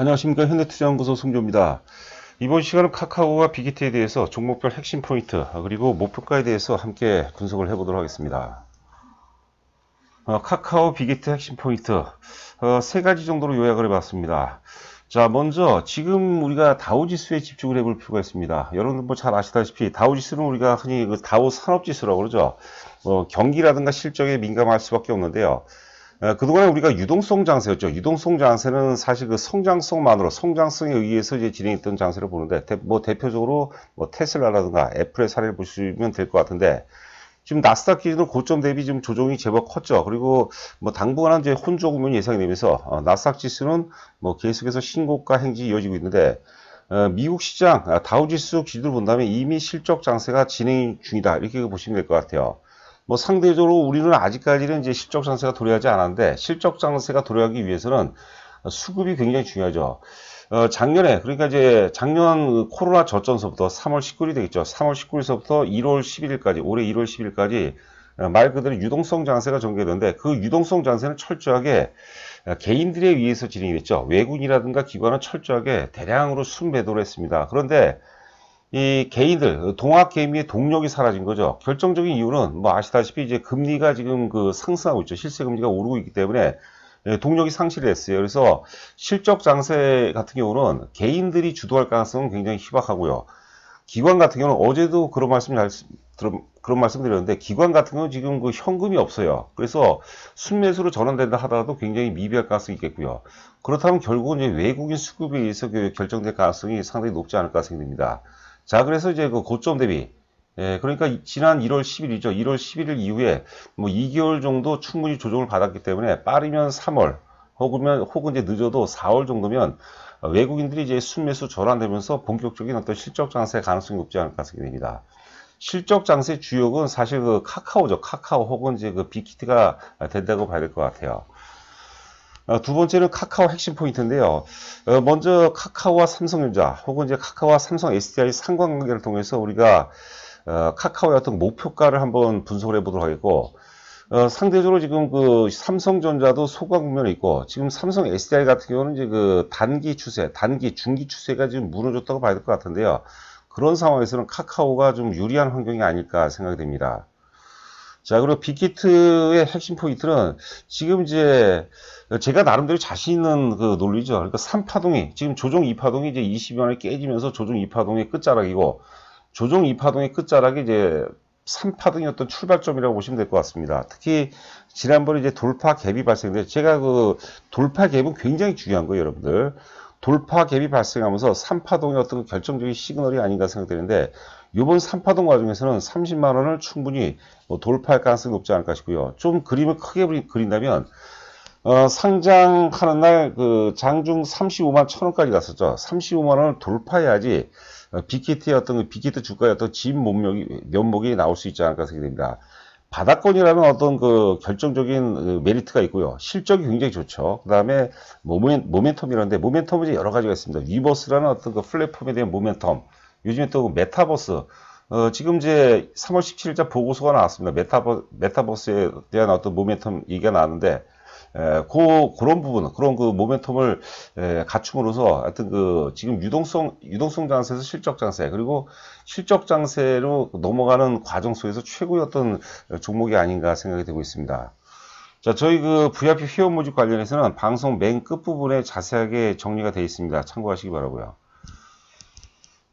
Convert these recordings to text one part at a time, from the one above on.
안녕하십니까. 현대투자연구소 송조입니다. 이번 시간은 카카오와 빅히트에 대해서 종목별 핵심 포인트 그리고 목표가에 대해서 함께 분석을 해보도록 하겠습니다. 카카오 빅히트 핵심 포인트 세 가지 정도로 요약을 해봤습니다. 자, 먼저 지금 우리가 다우지수에 집중을 해볼 필요가 있습니다. 여러분들 뭐 잘 아시다시피 다우지수는 우리가 흔히 그 다우 산업지수라고 그러죠. 경기라든가 실적에 민감할 수밖에 없는데요. 그동안 우리가 유동성 장세였죠. 유동성 장세는 사실 그 성장성에 의해서 이제 진행했던 장세를 보는데, 대표적으로 테슬라라든가 애플의 사례를 보시면 될 것 같은데, 지금 나스닥 기준으로 고점 대비 지금 조정이 제법 컸죠. 그리고 당분간은 이제 혼조 국면이 예상이 되면서, 나스닥 지수는 계속해서 신고가 행진이 이어지고 있는데, 미국 시장, 다우지수 기준으로 본다면 이미 실적 장세가 진행 중이다. 이렇게 보시면 될 것 같아요. 상대적으로 우리는 아직까지는 이제 실적 장세가 도래하지 않았는데, 실적 장세가 도래하기 위해서는 수급이 굉장히 중요하죠. 작년에, 그러니까 이제 작년 코로나 저점서부터 3월 19일이 되겠죠. 3월 19일서부터 1월 11일까지, 올해 1월 10일까지 말 그대로 유동성 장세가 전개되는데, 그 유동성 장세는 철저하게 개인들에 의해서 진행이 됐죠. 외국인이라든가 기관은 철저하게 대량으로 순매도를 했습니다. 그런데 이 개인들, 동학개미의 동력이 사라진 거죠. 결정적인 이유는 아시다시피 이제 금리가 지금 상승하고 있죠. 실세 금리가 오르고 있기 때문에 동력이 상실을 했어요. 그래서 실적 장세 같은 경우는 개인들이 주도할 가능성은 굉장히 희박하고요. 기관 같은 경우는 어제도 그런 말씀 드렸는데, 기관 같은 경우는 지금 현금이 없어요. 그래서 순매수로 전환된다 하더라도 굉장히 미비할 가능성이 있겠고요. 그렇다면 결국은 이제 외국인 수급에 의해서 결정될 가능성이 상당히 높지 않을까 생각됩니다. 자, 그래서 이제 고점 대비, 그러니까 지난 1월 10일이죠. 1월 11일 이후에 2개월 정도 충분히 조정을 받았기 때문에 빠르면 3월, 혹은 이제 늦어도 4월 정도면 외국인들이 이제 순매수 전환되면서 본격적인 어떤 실적 장세 가능성이 높지 않을까 생각됩니다. 실적 장세 주역은 사실 카카오죠. 카카오 혹은 이제 빅히트가 된다고 봐야 될 것 같아요. 두 번째는 카카오 핵심 포인트인데요. 먼저 카카오와 삼성전자 혹은 이제 카카오와 삼성 SDI 상관관계를 통해서 우리가 카카오의 어떤 목표가를 한번 분석을 해보도록 하겠고, 상대적으로 지금 삼성전자도 소강 국면에 있고, 지금 삼성 SDI 같은 경우는 이제 단기 추세, 중기 추세가 지금 무너졌다고 봐야 될 것 같은데요. 그런 상황에서는 카카오가 좀 유리한 환경이 아닐까 생각이 됩니다. 자, 그리고 빅히트의 핵심 포인트는 지금 이제 제가 나름대로 자신 있는 논리죠. 그러니까 3파동이, 지금 조정 2파동이 이제 20연에 깨지면서 조정 2파동의 끝자락이고, 조정 2파동의 끝자락이 이제 3파동이었던 출발점이라고 보시면 될 것 같습니다. 특히 지난번에 이제 돌파 갭이 발생했는데, 제가 돌파 갭은 굉장히 중요한 거예요, 여러분들. 돌파 갭이 발생하면서 3파동의 어떤 결정적인 시그널이 아닌가 생각되는데, 이번 3파동 과정에서는 30만 원을 충분히 돌파할 가능성이 높지 않을까 싶고요. 좀 그림을 크게 그린다면, 상장하는 날 장중 35만 1,000원까지 갔었죠. 35만 원을 돌파해야지 빅히트의 어떤 빅히트 주가의 어떤 면목이 나올 수 있지 않을까 생각됩니다. 바닥권이라는 어떤 결정적인 메리트가 있고요. 실적이 굉장히 좋죠. 그 다음에 모멘텀이라는데, 모멘텀은 이제 여러 가지가 있습니다. 위버스라는 어떤 플랫폼에 대한 모멘텀. 요즘에 또 메타버스. 지금 이제 3월 17일자 보고서가 나왔습니다. 메타버스에 대한 어떤 모멘텀 얘기가 나왔는데, 그런 부분, 그런 모멘텀을 갖춤으로써 하여튼 지금 유동성 장세에서 실적 장세, 그리고 실적 장세로 넘어가는 과정 속에서 최고의 어떤 종목이 아닌가 생각이 되고 있습니다. 자, 저희 VIP 회원 모집 관련해서는 방송 맨 끝부분에 자세하게 정리가 되어 있습니다. 참고하시기 바라고요.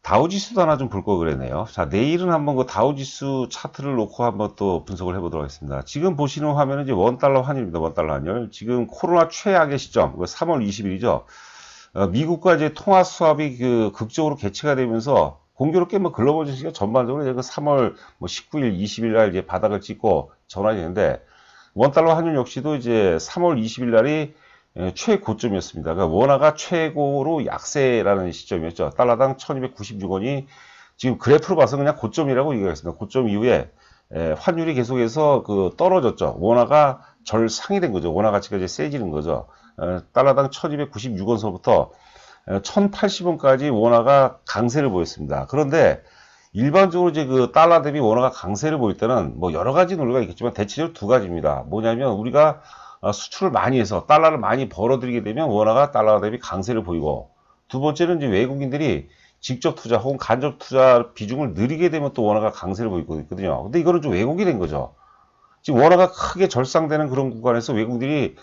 다우지수도 하나 좀 볼 거 그랬네요. 자, 내일은 한번 다우지수 차트를 놓고 한번 또 분석을 해보도록 하겠습니다. 지금 보시는 화면은 이제 원달러 환율입니다. 원달러 환율. 지금 코로나 최악의 시점, 3월 20일이죠. 미국과 이제 통화 수합이 극적으로 개최가 되면서 공교롭게 글로벌 증시가 전반적으로 이제 3월 19일, 20일 날 이제 바닥을 찍고 전환이 되는데, 원달러 환율 역시도 이제 3월 20일 날이 최고점이었습니다. 그러니까 원화가 최고로 약세라는 시점이었죠. 달러당 1296원이 지금 그래프로 봐서 그냥 고점이라고 얘기하겠습니다. 고점 이후에 환율이 계속해서 떨어졌죠. 원화가 절상이 된 거죠. 원화 가치가 이제 세지는 거죠. 달러당 1296원서부터 1080원까지 원화가 강세를 보였습니다. 그런데 일반적으로 이제 달러 대비 원화가 강세를 보일 때는 여러 가지 논리가 있겠지만 대체적으로 두 가지입니다. 뭐냐면 우리가 수출을 많이 해서 달러를 많이 벌어들이게 되면 원화가 달러 대비 강세를 보이고, 두 번째는 이제 외국인들이 직접 투자 혹은 간접 투자 비중을 늘리게 되면 또 원화가 강세를 보이고 있거든요. 근데 이거는 좀 왜곡이 된 거죠. 지금 원화가 크게 절상되는 그런 구간에서 외국인들이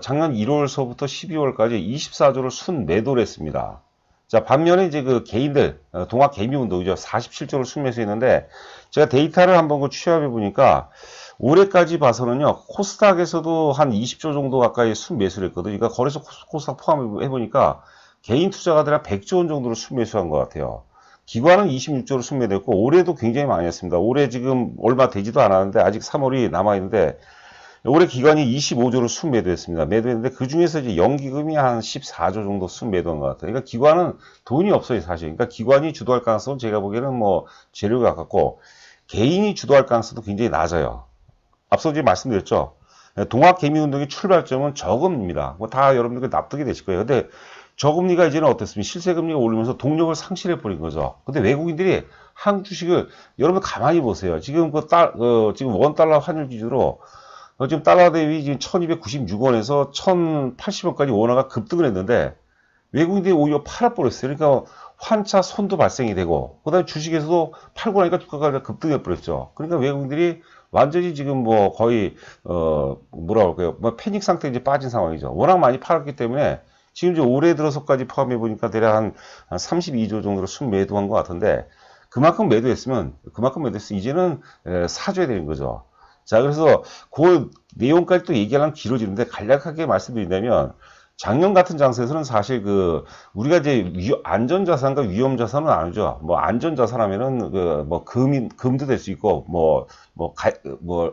작년 1월서부터 12월까지 24조를 순매도를 했습니다. 자, 반면에 이제 그 개인들, 동학 개미운동이죠. 47조를 순매수했는데, 제가 데이터를 한번 그 취합해 보니까, 올해까지 봐서는요, 코스닥에서도 한 20조 정도 가까이 순매수를 했거든요. 그러니까 거래소 코스닥 포함해 보니까, 개인 투자가들 한 100조 원 정도를 순매수한 것 같아요. 기관은 26조를 순매도했고, 올해도 굉장히 많이 했습니다. 올해 지금 얼마 되지도 않았는데, 아직 3월이 남아있는데, 올해 기관이 25조를 순매도했습니다. 매도했는데 그 중에서 이제 연기금이 한 14조 정도 순매도한 것 같아요. 그러니까 기관은 돈이 없어요, 사실. 그러니까 기관이 주도할 가능성은 제가 보기에는 뭐 재료가 가깝고, 개인이 주도할 가능성도 굉장히 낮아요. 앞서 이제 말씀드렸죠. 동학개미운동의 출발점은 저금리입니다. 뭐 다 여러분들 납득이 되실 거예요. 근데 저금리가 이제는 어땠습니까? 실세금리가 오르면서 동력을 상실해 버린 거죠. 근데 외국인들이 한국 주식을 여러분 가만히 보세요. 지금 지금 원달러 환율 기준으로 지금 달러 대비 지금 1296원에서 1080원까지 원화가 급등을 했는데 외국인들이 오히려 팔아버렸어요. 그러니까 환차 손도 발생이 되고, 그 다음에 주식에서도 팔고 나니까 주가가 급등해 버렸죠. 그러니까 외국인들이 완전히 지금 뭐 거의, 뭐라 그럴까요? 뭐 패닉 상태에 이제 빠진 상황이죠. 워낙 많이 팔았기 때문에 지금 이제 올해 들어서까지 포함해 보니까 대략 한 32조 정도로 순매도한 것 같은데, 그만큼 매도했으면 이제는 사줘야 되는 거죠. 자, 그래서 그 내용까지 또 얘기하려면 길어지는데 간략하게 말씀드린다면, 작년 같은 장세에서는 사실 우리가 이제 안전자산과 위험자산은 아니죠. 뭐 안전자산 하면은 뭐 금도 될 수 있고,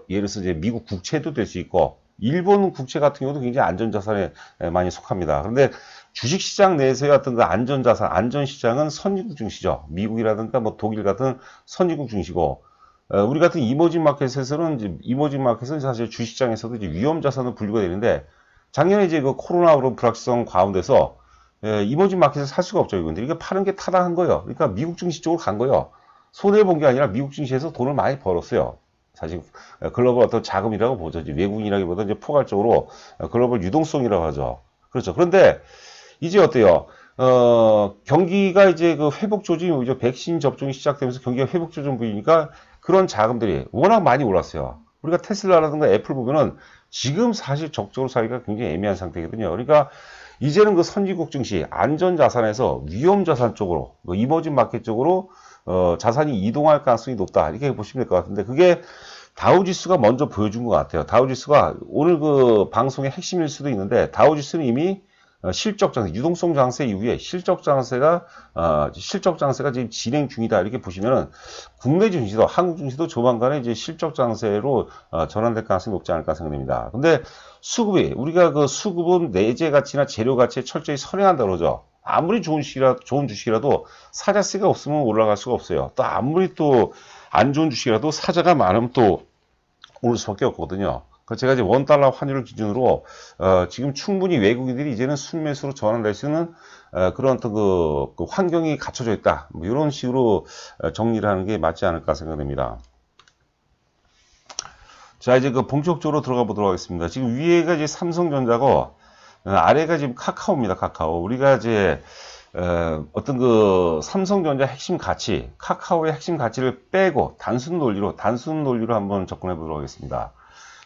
예를 들어서 이제 미국 국채도 될 수 있고, 일본 국채 같은 경우도 굉장히 안전자산에 많이 속합니다. 그런데 주식시장 내에서의 어떤 그 안전자산, 안전시장은 선진국 증시죠. 미국이라든가 뭐 독일 같은 선진국 증시고, 우리 같은 이머징 마켓은 사실 주식시장에서도 이제 위험자산으로 분류가 되는데, 작년에 이제 그 코로나로 불확실성 가운데서 이머징 마켓을 살 수가 없죠, 이건데. 이게 파는 게 타당한 거예요. 그러니까 미국 증시 쪽으로 간 거예요. 손해 본 게 아니라 미국 증시에서 돈을 많이 벌었어요. 사실 글로벌 어떤 자금이라고 보죠. 외국인이라기보다 이제 포괄적으로 글로벌 유동성이라고 하죠. 그렇죠. 그런데 이제 어때요? 경기가 이제 그 회복 조짐이 오죠. 백신 접종이 시작되면서 경기가 회복 조짐 보이니까 그런 자금들이 워낙 많이 올랐어요. 우리가 테슬라라든가 애플 보면은 지금 사실 적적으로 사기가 굉장히 애매한 상태거든요. 그러니까 이제는 그 선진국 증시, 안전자산에서 위험자산 쪽으로, 이머징 마켓 쪽으로 자산이 이동할 가능성이 높다. 이렇게 보시면 될 것 같은데, 그게 다우지수가 먼저 보여준 것 같아요. 다우지수가 오늘 그 방송의 핵심일 수도 있는데, 다우지수는 이미 실적 장세, 유동성 장세 이후에 실적 장세가 지금 진행 중이다. 이렇게 보시면은 국내 증시도, 한국 증시도 조만간에 이제 실적 장세로 전환될 가능성이 높지 않을까 생각됩니다. 근데 우리가 그 수급은 내재 가치나 재료 가치에 철저히 선행한다 그러죠. 아무리 좋은 주식이라도 사자세가 없으면 올라갈 수가 없어요. 또 아무리 또 안 좋은 주식이라도 사자가 많으면 또 오를 수밖에 없거든요. 제가 이제 원달러 환율을 기준으로 지금 충분히 외국인들이 이제는 순매수로 전환될 수 있는 그런 어떤 그 환경이 갖춰져 있다. 뭐 이런 식으로 정리를 하는 게 맞지 않을까 생각됩니다. 자, 이제 본격적으로 들어가 보도록 하겠습니다. 지금 위에가 이제 삼성전자고 아래가 지금 카카오입니다. 카카오. 우리가 이제 어떤 그 삼성전자 핵심 가치, 카카오의 핵심 가치를 빼고 단순 논리로 한번 접근해 보도록 하겠습니다.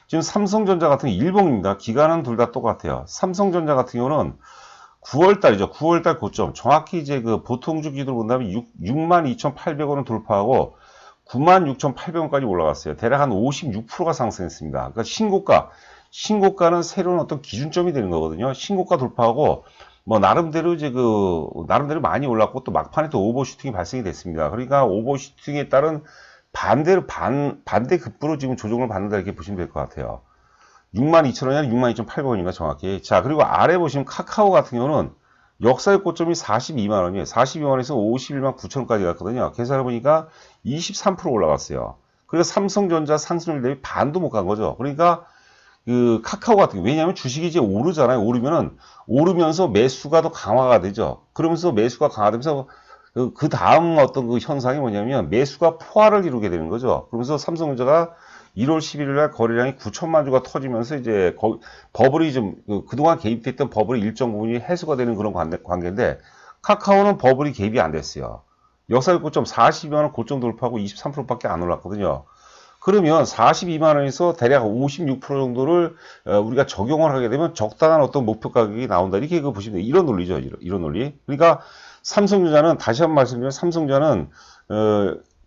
지금 삼성전자 같은 일봉입니다. 기간은 둘 다 똑같아요. 삼성전자 같은 경우는 9월달이죠. 9월달 고점. 정확히 이제 그 보통주 기준으로 본다면 62,800원을 돌파하고 96,800원까지 올라갔어요. 대략 한 56%가 상승했습니다. 그러니까 신고가는 새로운 어떤 기준점이 되는 거거든요. 신고가 돌파하고 뭐 나름대로 나름대로 많이 올랐고 또 막판에 또 오버슈팅이 발생이 됐습니다. 그러니까 오버슈팅에 따른 반대급부로 지금 조정을 받는다 이렇게 보시면 될 것 같아요. 62,000원이 아니라 62,800원인가 정확히. 자, 그리고 아래 보시면 카카오 같은 경우는 역사의 고점이 42만원이에요. 42만원에서 519,000원까지 갔거든요. 계산해 보니까 23% 올라갔어요. 그리고 삼성전자 상승률 대비 반도 못 간 거죠. 그러니까 그 카카오 같은 경우, 왜냐하면 주식이 이제 오르잖아요. 오르면서 매수가 더 강화가 되죠. 그러면서 매수가 강화되면서 그 다음 어떤 그 현상이 뭐냐면 매수가 포화를 이루게 되는 거죠. 그러면서 삼성전자가 1월 11일 날 거래량이 9천만 주가 터지면서 이제 버블이 좀 그동안 개입됐던 버블이 일정 부분이 해소가 되는 그런 관계인데 카카오는 버블이 개입이 안 됐어요. 역사적 고점 42만 원 고점 돌파하고 23%밖에 안 올랐거든요. 그러면 42만 원에서 대략 56% 정도를 우리가 적용을 하게 되면 적당한 어떤 목표 가격이 나온다. 이렇게 보시면 돼요. 이런 논리죠. 이런 논리. 그러니까 삼성전자는 다시 한번 말씀드리면 삼성전자는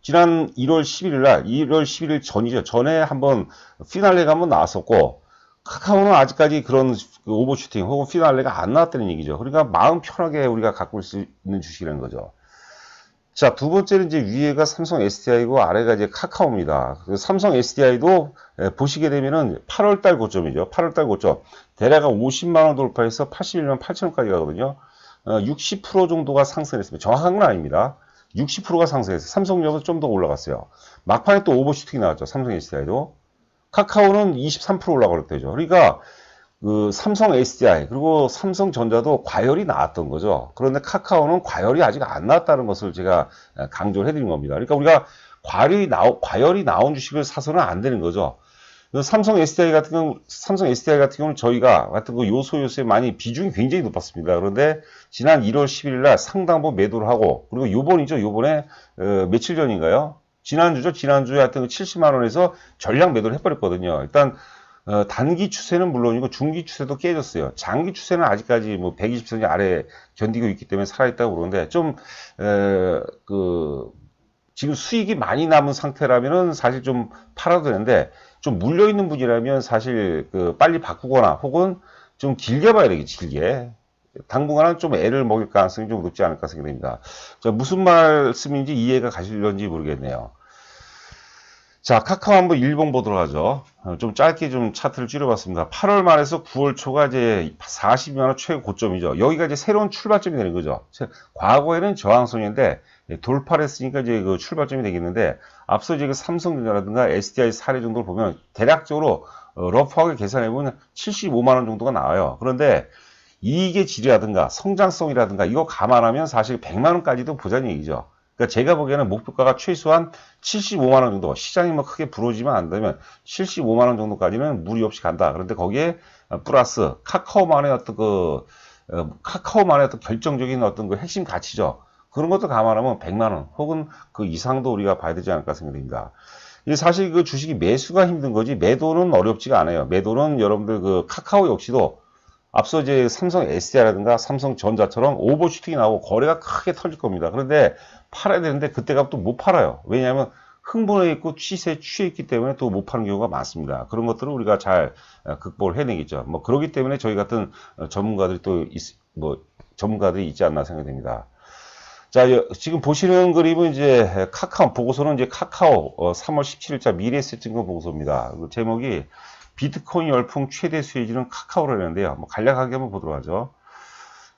지난 1월 11일 날 1월 11일 전이죠. 전에 한번 피날레가 한번 나왔었고 카카오는 아직까지 그런 오버슈팅 혹은 피날레가 안 나왔다는 얘기죠. 그러니까 마음 편하게 우리가 갖고 수 있는 주식이라는 거죠. 자, 두 번째는 이제 위에가 삼성 SDI고 아래가 이제 카카오입니다. 삼성 SDI도 보시게 되면은 8월달 고점이죠. 8월달 고점. 대략 50만원 돌파해서 81만 8천원까지 가거든요. 60% 정도가 상승했습니다. 정확한 건 아닙니다. 60%가 상승했어요. 삼성전자보다 좀 더 올라갔어요. 막판에 또 오버슈팅이 나왔죠. 삼성 SDI도. 카카오는 23% 올라가랬대죠. 그러니까 그 삼성 SDI 그리고 삼성전자도 과열이 나왔던 거죠. 그런데 카카오는 과열이 아직 안 나왔다는 것을 제가 강조를 해드린 겁니다. 그러니까 우리가 과열이 나온 주식을 사서는 안 되는 거죠. 삼성 SDI 같은 경우는 저희가 같은 그 요소에 많이 비중이 굉장히 높았습니다. 그런데 지난 1월 11일 날 상당부 매도를 하고 그리고 요번에 며칠 전인가요? 지난주에 하여튼 그 70만 원에서 전량 매도를 해버렸거든요. 일단 단기 추세는 물론이고 중기 추세도 깨졌어요. 장기 추세는 아직까지 뭐 120선 아래 견디고 있기 때문에 살아있다고 그러는데 좀 지금 수익이 많이 남은 상태라면은 사실 좀 팔아도 되는데 좀 물려 있는 분이라면 사실 빨리 바꾸거나 혹은 좀 길게 봐야 되겠지. 길게. 당분간은 좀 애를 먹일 가능성이 좀 높지 않을까 생각됩니다. 자, 무슨 말씀인지 이해가 가실런지 모르겠네요. 자, 카카오 한번 일봉 보도록 하죠. 좀 짧게 좀 차트를 줄여봤습니다. 8월 말에서 9월 초가 이제 42만원 최고 고점이죠. 여기가 이제 새로운 출발점이 되는 거죠. 과거에는 저항선인데 돌파를 했으니까 이제 그 출발점이 되겠는데 앞서 이제 그 삼성전자라든가 SDI 사례 정도를 보면 대략적으로 러프하게 계산해보면 75만원 정도가 나와요. 그런데 이익의 질이라든가 성장성이라든가 이거 감안하면 사실 100만원까지도 보자는 얘기죠. 그러니까 제가 보기에는 목표가가 최소한 75만원 정도, 시장이 뭐 크게 불어지면 안 되면 75만원 정도까지는 무리 없이 간다. 그런데 거기에 플러스 카카오만의 어떤 결정적인 어떤 그 핵심 가치죠. 그런 것도 감안하면 100만원 혹은 그 이상도 우리가 봐야 되지 않을까 생각됩니다. 사실 그 주식이 매수가 힘든 거지 매도는 어렵지가 않아요. 매도는 여러분들 그 카카오 역시도 앞서 이제 삼성 SDI라든가 삼성전자처럼 오버슈팅이 나오고 거래가 크게 터질 겁니다. 그런데 팔아야 되는데 그때가 또 못 팔아요. 왜냐하면 흥분해 있고 취세에 취해 있기 때문에 또 못 파는 경우가 많습니다. 그런 것들을 우리가 잘 극복을 해내겠죠. 뭐 그렇기 때문에 저희 같은 전문가들이 전문가들이 있지 않나 생각됩니다. 자, 지금 보시는 그림은 이제 카카오 보고서는 이제 카카오 3월 17일자 미래에셋증권 보고서입니다. 제목이 비트코인 열풍 최대 수혜주는 카카오라는데요. 뭐 간략하게 한번 보도록 하죠.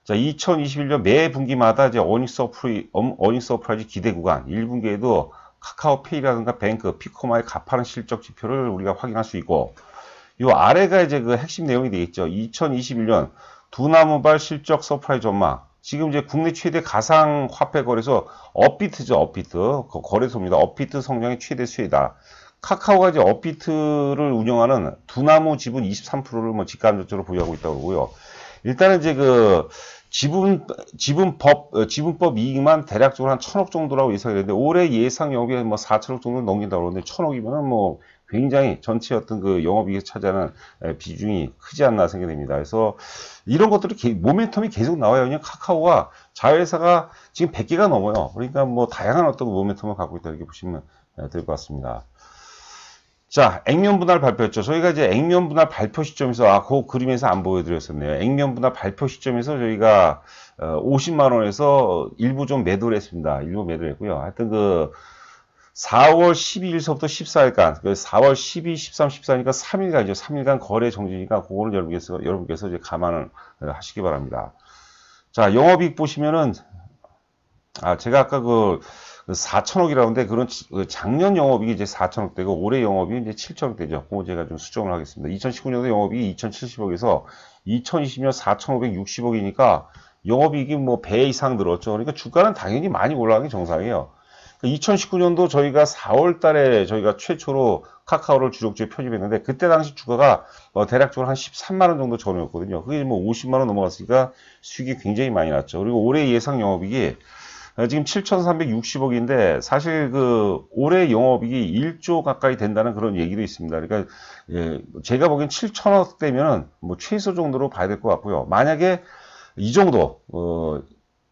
자, 2021년 매 분기마다 이제 어닝 서프라이즈 기대 구간 1분기에도 카카오페이라든가 뱅크, 피코마의 가파른 실적 지표를 우리가 확인할 수 있고 요 아래가 이제 그 핵심 내용이 되겠죠. 2021년 두나무발 실적 서프라이즈 전망. 지금 이제 국내 최대 가상 화폐 거래소 업비트죠. 업비트. 거래소입니다. 업비트 성장의 최대 수혜다. 카카오가 이제 업비트를 운영하는 두나무 지분 23%를 뭐 직간접적으로 보유하고 있다고 그러고요. 일단은 이제 그 지분법 이익만 대략적으로 한 1,000억 정도라고 예상이 되는데 올해 예상 영업이 뭐 4천억 정도 넘긴다고 그러는데 1,000억이면은 뭐 굉장히 전체 어떤 그 영업이익에 차지하는 비중이 크지 않나 생각됩니다. 그래서 이런 것들이 모멘텀이 계속 나와요. 그냥 카카오가 자회사가 지금 100개가 넘어요. 그러니까 뭐 다양한 어떤 모멘텀을 갖고 있다 이렇게 보시면 될 것 같습니다. 자, 액면 분할 발표했죠. 저희가 이제 액면 분할 발표 시점에서 그 그림에서 안 보여드렸었네요. 액면 분할 발표 시점에서 저희가 50만 원에서 일부 좀 매도를 했습니다. 일부 매도를 했고요. 하여튼 그 4월 12일서부터 14일간, 4월 12, 13, 14니까 3일간이죠. 3일간 거래 정지니까 그거는 여러분께서 이제 감안을 하시기 바랍니다. 자, 영업이익 보시면은 제가 아까 그 4천억이라고 하는데 그런 작년 영업이익이 이제 4천억대고 올해 영업이익이 이제 7천억대죠. 그거 제가 좀 수정을 하겠습니다. 2019년도 영업이익이 2,070억에서 2020년 4,560억이니까 영업이익이 뭐 배 이상 늘었죠. 그러니까 주가는 당연히 많이 올라가는 게 정상이에요. 2019년도 저희가 4월 달에 저희가 최초로 카카오를 주력주에 편입했는데 그때 당시 주가가 대략적으로 한 13만 원 정도 전후였거든요. 그게 뭐 50만 원 넘어갔으니까 수익이 굉장히 많이 났죠. 그리고 올해 예상 영업이익이 지금 7,360억인데 사실 그 올해 영업이익이 1조 가까이 된다는 그런 얘기도 있습니다. 그러니까 제가 보기엔 7천억대면은 뭐 최소 정도로 봐야 될 것 같고요. 만약에 이 정도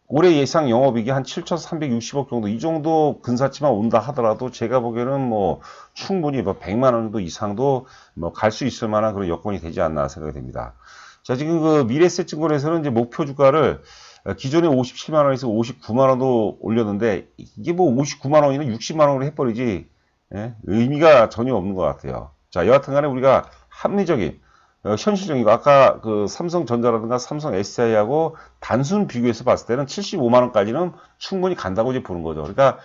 올해 예상 영업이익이 한 7,360억 정도 이 정도 근사치만 온다 하더라도 제가 보기에는 뭐 충분히 뭐 100만 원 정도 이상도 뭐 갈 수 있을 만한 그런 여건이 되지 않나 생각이 됩니다. 자, 지금 그 미래에셋증권에서는 이제 목표 주가를 기존에 57만 원에서 59만 원도 올렸는데 이게 뭐 59만 원이나 60만 원으로 해버리지 의미가 전혀 없는 것 같아요. 자, 여하튼 간에 우리가 합리적인 현실적이고 아까 그 삼성전자라든가 삼성 SDI하고 단순 비교해서 봤을 때는 75만 원까지는 충분히 간다고 이제 보는 거죠. 그러니까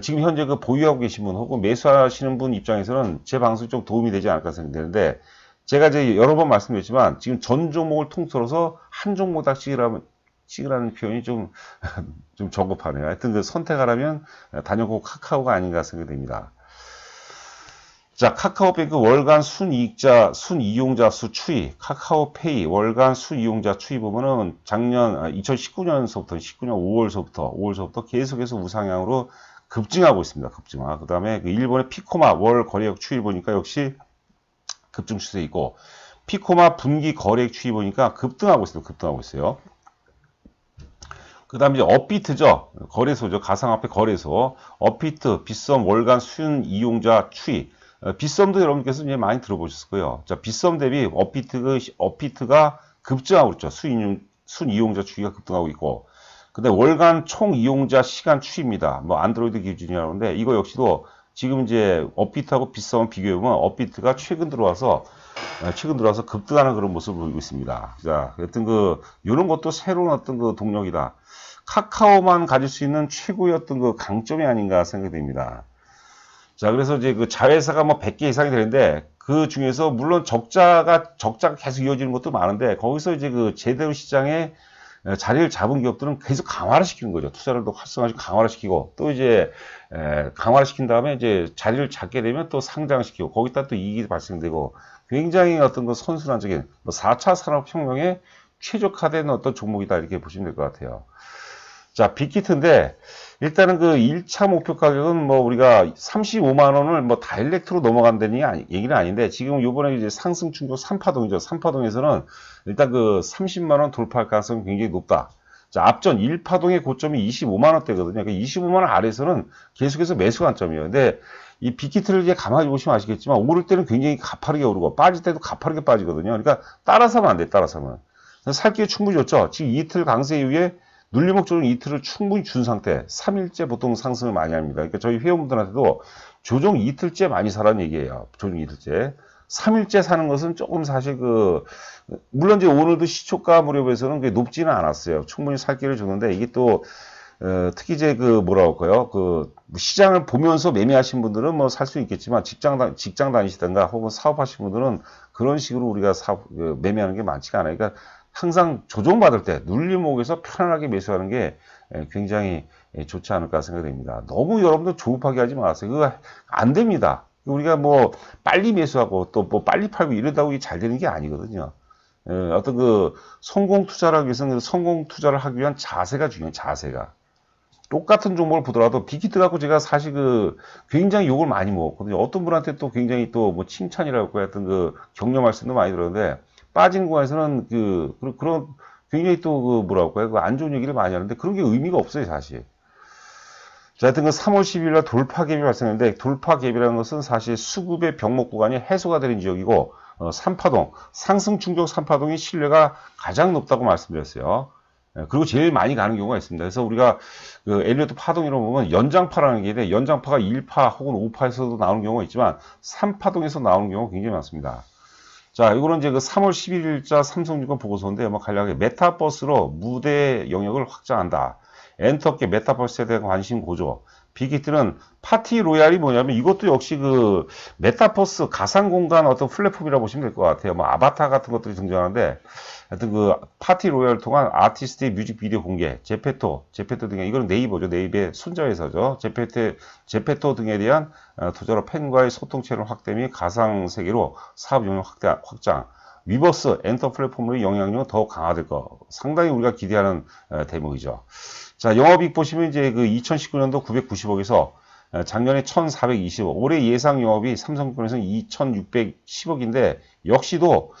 지금 현재 그 보유하고 계신 분 혹은 매수하시는 분 입장에서는 제 방송이 좀 도움이 되지 않을까 생각되는데 제가 이제 여러 번 말씀드렸지만 지금 전 종목을 통틀어서 한 종목당 찍으라는 표현이 좀 저급하네요. 하여튼 그 선택하라면 단연코 카카오가 아닌가 생각됩니다. 자, 카카오뱅크 월간 순이용자 수 추이, 카카오페이 월간 순이용자 추이 보면은 작년 2019년서부터 19년 5월서부터 계속해서 우상향으로 급증하고 있습니다. 급증화. 그 다음에 그 일본의 피코마 월 거래액 추이 보니까 역시 급증 추세 있고 피코마 분기 거래액 추이 보니까 급등하고 있습니다. 급등하고 있어요. 그 다음에 이제 업비트죠. 거래소죠. 가상화폐 거래소. 업비트, 빗썸 월간 순 이용자 추이. 빗썸도 여러분께서 이제 많이 들어보셨을 거예요. 자, 빗썸 대비 업비트가 급증하고 있죠. 순 이용자 추이가 급등하고 있고. 근데 월간 총 이용자 시간 추이입니다. 뭐 안드로이드 기준이라고 하는데 이거 역시도 지금 이제 업비트하고 빗썸을 비교해보면 업비트가 최근 들어와서 급등하는 그런 모습을 보이고 있습니다. 자, 여튼 요런 것도 새로운 어떤 그 동력이다. 카카오만 가질 수 있는 최고의 어떤 그 강점이 아닌가 생각이 됩니다. 자, 그래서 이제 그 자회사가 뭐 100개 이상이 되는데 그 중에서 물론 적자가 계속 이어지는 것도 많은데 거기서 이제 그 제대로 시장에 자리를 잡은 기업들은 계속 강화를 시키는 거죠. 투자를 더 활성화시키고 강화를 시키고 또 이제 강화를 시킨 다음에 이제 자리를 잡게 되면 또 상장시키고 거기다 또 이익이 발생되고 굉장히 어떤 그 선순환적인 4차 산업혁명에 최적화된 어떤 종목이다 이렇게 보시면 될 것 같아요. 자, 빅히트인데 일단은 그 1차 목표 가격은 뭐 우리가 35만 원을 뭐 다이렉트로 넘어간다는 얘기는 아닌데 지금 요번에 이제 상승 충격 3파동이죠. 3파동에서는 일단 그 30만 원 돌파할 가능성이 굉장히 높다. 자, 앞전 1파동의 고점이 25만 원대거든요. 그러니까 25만 원 아래에서는 계속해서 매수 관점이에요. 근데 이 빅히트를 이제 가만히 보시면 아시겠지만 오를 때는 굉장히 가파르게 오르고 빠질 때도 가파르게 빠지거든요. 그러니까 따라서 하면 안 돼. 따라서 하면. 살 기회 충분히 줬죠. 지금 이틀 강세 이후에 눌림목조정 이틀을 충분히 준 상태, 3일째 보통 상승을 많이 합니다. 그러니까 저희 회원분들한테도 조정 이틀째 많이 사라는 얘기예요. 조정 이틀째. 3일째 사는 것은 조금 사실 물론 이제 오늘도 시초가 무렵에서는 그게 높지는 않았어요. 충분히 살 기회를 줬는데 이게 또, 특히 이제 뭐라고 할까요? 시장을 보면서 매매하신 분들은 뭐 살 수 있겠지만 직장 다니시던가 혹은 사업하시는 분들은 그런 식으로 우리가 매매하는 게 많지가 않아요. 그러니까 항상 조정받을 때 눌림목에서 편안하게 매수하는 게 굉장히 좋지 않을까 생각됩니다. 너무 여러분들 조급하게 하지 마세요. 그거 안 됩니다. 우리가 뭐 빨리 매수하고 또 뭐 빨리 팔고 이러다고 잘 되는 게 아니거든요. 어떤 성공 투자를 하기 위해서는 성공 투자를 하기 위한 자세가 중요해요. 자세가. 똑같은 종목을 보더라도 빅히트 갖고 제가 사실 굉장히 욕을 많이 먹었거든요. 어떤 분한테 또 굉장히 또 뭐 칭찬이라고 했던 격려 말씀도 많이 들었는데 빠진 구간에서는 그런 굉장히 또 뭐라고 할까요? 안 좋은 얘기를 많이 하는데 그런 게 의미가 없어요, 사실. 자, 하여튼 3월 10일 날 돌파 갭이 발생했는데 돌파 갭이라는 것은 사실 수급의 병목 구간이 해소가 되는 지역이고 3파동, 상승 충격 3파동이 신뢰가 가장 높다고 말씀드렸어요. 그리고 제일 많이 가는 경우가 있습니다. 그래서 우리가 엘리어트 파동이라고 보면 연장파라는 게 있는데 연장파가 1파 혹은 5파에서도 나오는 경우가 있지만 3파동에서 나오는 경우가 굉장히 많습니다. 자, 이거는 이제 3월 11일자 삼성증권 보고서인데, 간략하게 메타버스로 무대 영역을 확장한다. 엔터계 메타버스에 대한 관심 고조. 빅히트는 파티 로얄이 뭐냐면 이것도 역시 그 메타버스 가상 공간 어떤 플랫폼이라고 보시면 될 것 같아요. 뭐 아바타 같은 것들이 등장하는데 하여튼 그 파티 로얄을 통한 아티스트의 뮤직비디오 공개, 제페토 등의 이거는 네이버죠. 네이버의 손자회사죠. 제페토 등에 대한 투자로 팬과의 소통 채널 확대 및 가상 세계로 사업 영역 확장. 위버스 엔터 플랫폼의 영향력은 더욱 강화될 거. 상당히 우리가 기대하는 대목이죠. 자, 영업이익 보시면 이제 그 2019년도 990억에서 작년에 1420억, 올해 예상 영업이 삼성권에서는 2610억인데 역시도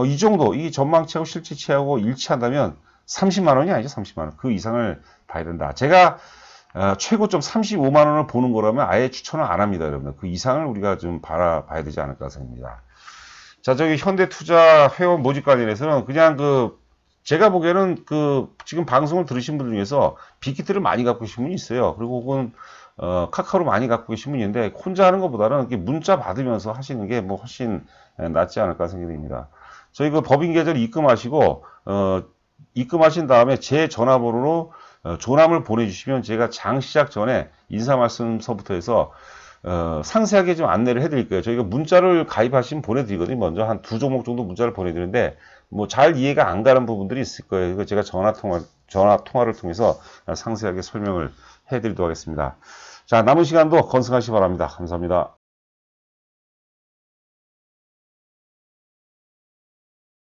이 정도, 이 전망치하고 실제치하고 일치한다면 30만 원이 아니죠, 30만 원. 그 이상을 봐야 된다. 제가 최고점 35만 원을 보는 거라면 아예 추천을 안 합니다, 여러분. 그 이상을 우리가 좀 봐야 되지 않을까 생각합니다. 자, 저기 현대투자 회원 모집 관련해서는 그냥 제가 보기에는 지금 방송을 들으신 분 중에서 빅히트를 많이 갖고 계신 분이 있어요. 그리고 혹은 카카오를 많이 갖고 계신 분이 있는데 혼자 하는 것보다는 이렇게 문자 받으면서 하시는 게 뭐 훨씬 낫지 않을까 생각이 듭니다. 저희 법인 계좌를 입금하시고 입금하신 다음에 제 전화번호로 조남을 보내주시면 제가 장 시작 전에 인사 말씀서부터 해서 상세하게 좀 안내를 해드릴게요. 저희가 문자를 가입하시면 보내드리거든요. 먼저 한 2종목 정도 문자를 보내드리는데 뭐 잘 이해가 안 가는 부분들이 있을 거예요. 그래서 제가 전화 통화를 통해서 상세하게 설명을 해드리도록 하겠습니다. 자, 남은 시간도 건승하시기 바랍니다. 감사합니다.